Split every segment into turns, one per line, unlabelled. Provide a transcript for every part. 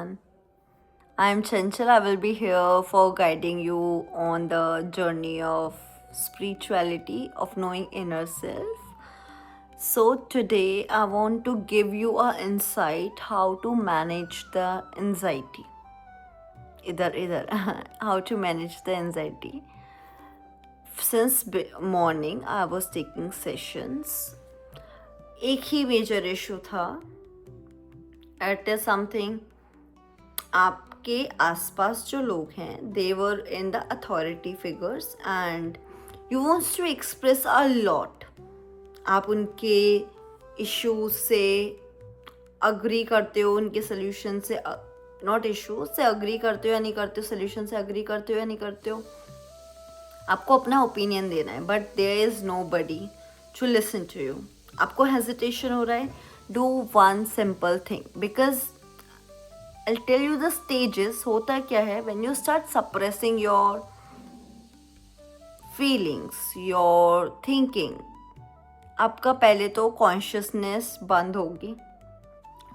I'm Chanchal. I will be here for guiding you on the journey of spirituality, of knowing inner self. So today I want to give you a insight how to manage the anxiety. Either how to manage the anxiety. Since morning I was taking sessions. एक ही major issue था. It is something आपके आसपास जो लोग हैं they were in the authority figures and you wants to express a lot. आप उनके इश्यूज से अग्री करते हो, उनके सोल्यूशन से नॉट इश्यूज से अग्री करते हो या नहीं करते हो, सोल्यूशन से अग्री करते हो या नहीं करते हो. आपको अपना ओपिनियन देना है but there is nobody to listen to you. आपको हेजिटेशन हो रहा है. Do one simple thing because I'll tell you the stages. होता क्या है when you start suppressing your feelings, your thinking. आपका पहले तो कॉन्शियसनेस बंद होगी.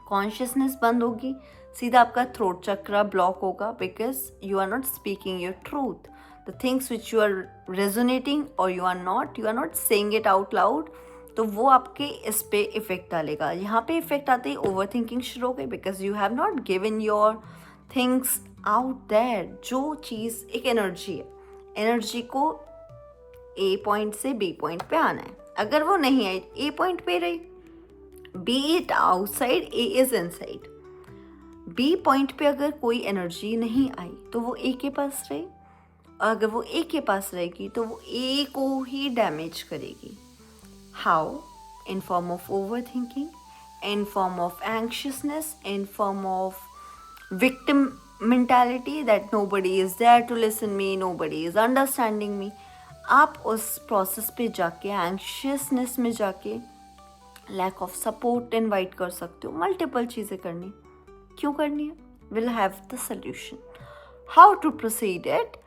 कॉन्शियसनेस बंद होगी, सीधा आपका थ्रोट चक्रा ब्लॉक होगा because you are not speaking your truth. The things which you are resonating और you are not saying it out loud. तो वो आपके इस पे इफ़ेक्ट डालेगा. यहाँ पे इफ़ेक्ट आते ही ओवर थिंकिंग शुरू हो गई because you have not given your things out there. जो चीज़ एक एनर्जी है, एनर्जी को ए पॉइंट से बी पॉइंट पे आना है. अगर वो नहीं आई, ए पॉइंट पे रही, B it outside, A is inside. B point पे अगर कोई एनर्जी नहीं आई तो वो ए के पास रही. अगर वो ए के पास रहेगी तो वो ए को ही डैमेज करेगी. How? In form of overthinking, in form of anxiousness, in form of victim mentality that nobody is there to listen me, nobody is understanding me. आप उस प्रोसेस पे जाके, एंक्शियसनेस में जाके लैक ऑफ सपोर्ट इनवाइट कर सकते हो. Multiple चीज़ें करनी. क्यों करनी है? Will have the solution. How to proceed it?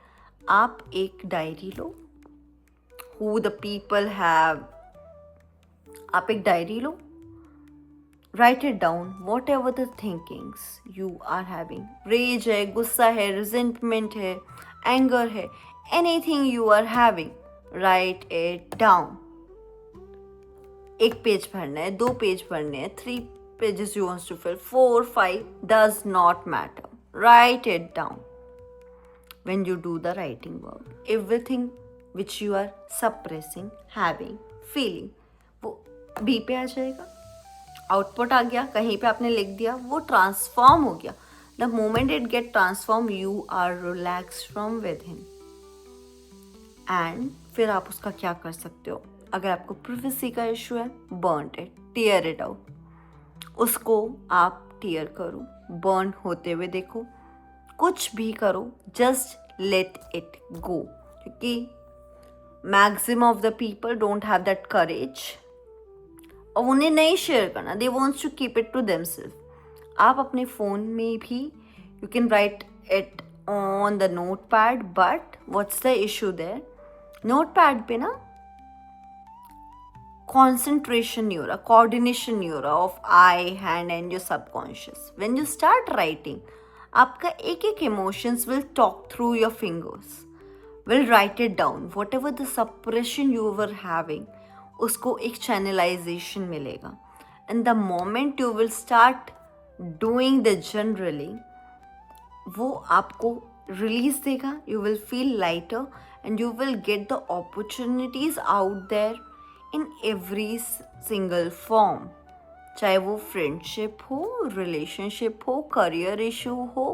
आप एक डायरी लो. Who the people have. आप एक डायरी लो. Write it down whatever the thinkings you are having. Rage है, गुस्सा है, रिजेंटमेंट है, एंगर है, anything you are having, write it down. एक पेज भरना है, 2 पेज भरने हैं, 3 pages you want to fill, 4, 5, does not matter. Write it down. When you do the writing work, everything which you are suppressing, having, feeling, वो B पे आ जाएगा. Output आ गया, कहीं पे आपने लिख दिया, वो ट्रांसफॉर्म हो गया. The moment it get transform you are relax from with him. And फिर आप उसका क्या कर सकते हो? अगर आपको प्रिवेसी का इशू है, burn it, tear it out. उसको आप टीयर करो, बर्न होते हुए देखो, कुछ भी करो, जस्ट लेट इट गो. क्योंकि maximum of the people don't have that courage और उन्हें नहीं शेयर करना. They wants to keep it to themselves. आप अपने फ़ोन में भी you can write it on the note pad. But what's the issue there? Note pad पे ना concentration नहीं हो रहा, coordination नहीं हो रहा of eye, hand and your subconscious. When you start writing, आपका एक एक emotions will talk through your fingers, will write it down. Whatever the suppression you were having, उसको एक channelization मिलेगा. And the moment you will start doing the generally, वो आपको release देगा. You will feel lighter and you will get the opportunities out there in every single form. चाहे वो friendship हो, relationship हो, करियर इशू हो,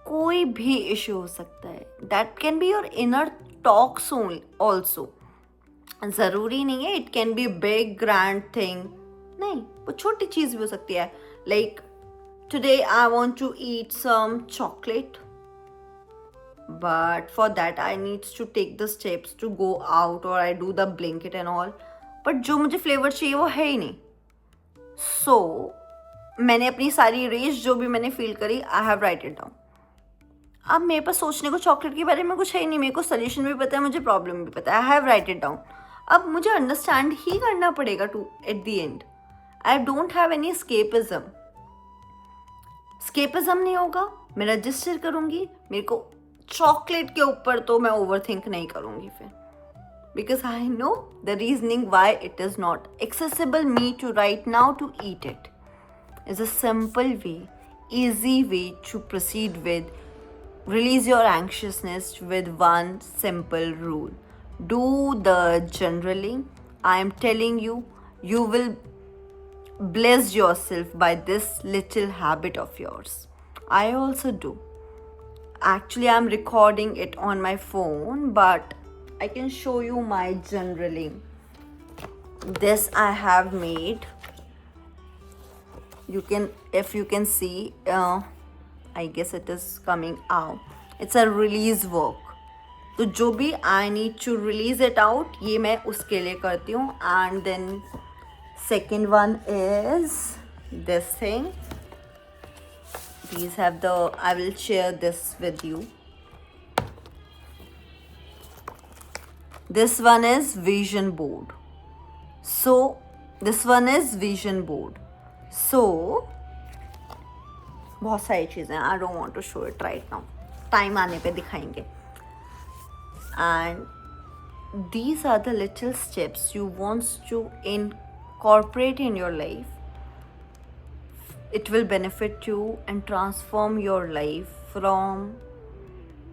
कोई भी इशू हो सकता है. That can be your inner talks also. ज़रूरी नहीं है it can be big grand thing. नहीं, वो छोटी चीज़ भी हो सकती है. Like today I want to eat some chocolate, but for that I needs to take the steps to go out or I do the Blinkit and all. but जो मुझे फ्लेवर चाहिए वो है ही नहीं. so मैंने अपनी सारी रेज जो भी मैंने फील करी, आई हैव राइट इट डाउन. अब मेरे पास सोचने को चॉकलेट के बारे में कुछ है ही नहीं. मेरे को सोल्यूशन भी पता है, मुझे प्रॉब्लम भी पता है. I have write it down. अब मुझे अंडरस्टैंड ही करना पड़ेगा to at the end. I don't have any escapism. Escapism नहीं होगा, मैं रजिस्टर करूँगी, मेरे को चॉकलेट के ऊपर तो मैं ओवर थिंक नहीं करूँगी फिर, because I know the reasoning why it is not accessible me to right now to eat it. Is a simple way, easy way to proceed with release your anxiousness with one simple rule. Do the journaling. I am telling you, you will bless yourself by this little habit of yours. I also do. Actually, I'm recording it on my phone, but I can show you my journaling. This I have made. You can, if you can see, I guess it is coming out. It's a release work. तो जो भी I need to release it out, ये मैं उसके लिए करती हूँ. And then second one is this thing. These have the, I will share this with you. This one is vision board. So this one is vision board. So बहुत सारी चीज़ें, I don't want to show it right now. Time आने पे दिखाएंगे. And these are the little steps you want to incorporate in your life. It will benefit you and transform your life from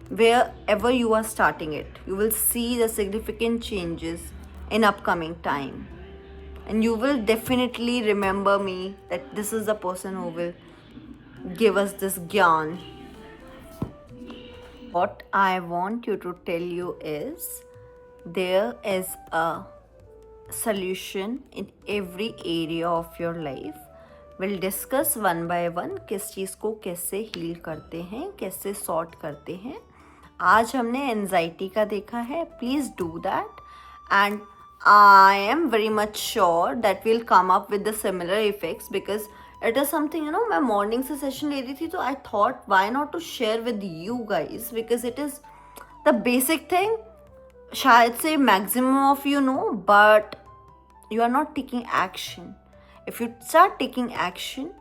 wherever you are starting it. You will see the significant changes in upcoming time. And you will definitely remember me that this is the person who will give us this gyan. What I want you to tell you is there is a solution in every area of your life. We'll discuss one by one किस चीज़ को कैसे heal करते हैं, कैसे sort करते हैं. आज हमने एंजाइटी का देखा है. Please do that and I am very much sure that we'll come up with the similar effects because it is something, you know, मैं morning से session ले रही थी तो I thought why not to share with you guys because it is the basic thing. शायद से maximum of you know, but you are not taking action. If you start taking action,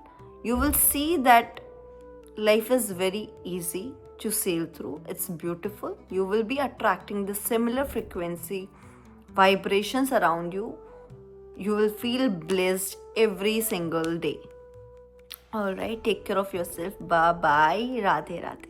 you will see that life is very easy to sail through. It's beautiful. You will be attracting the similar frequency vibrations around you. You will feel blessed every single day. All right, take care of yourself. Bye bye. Radhe Radhe.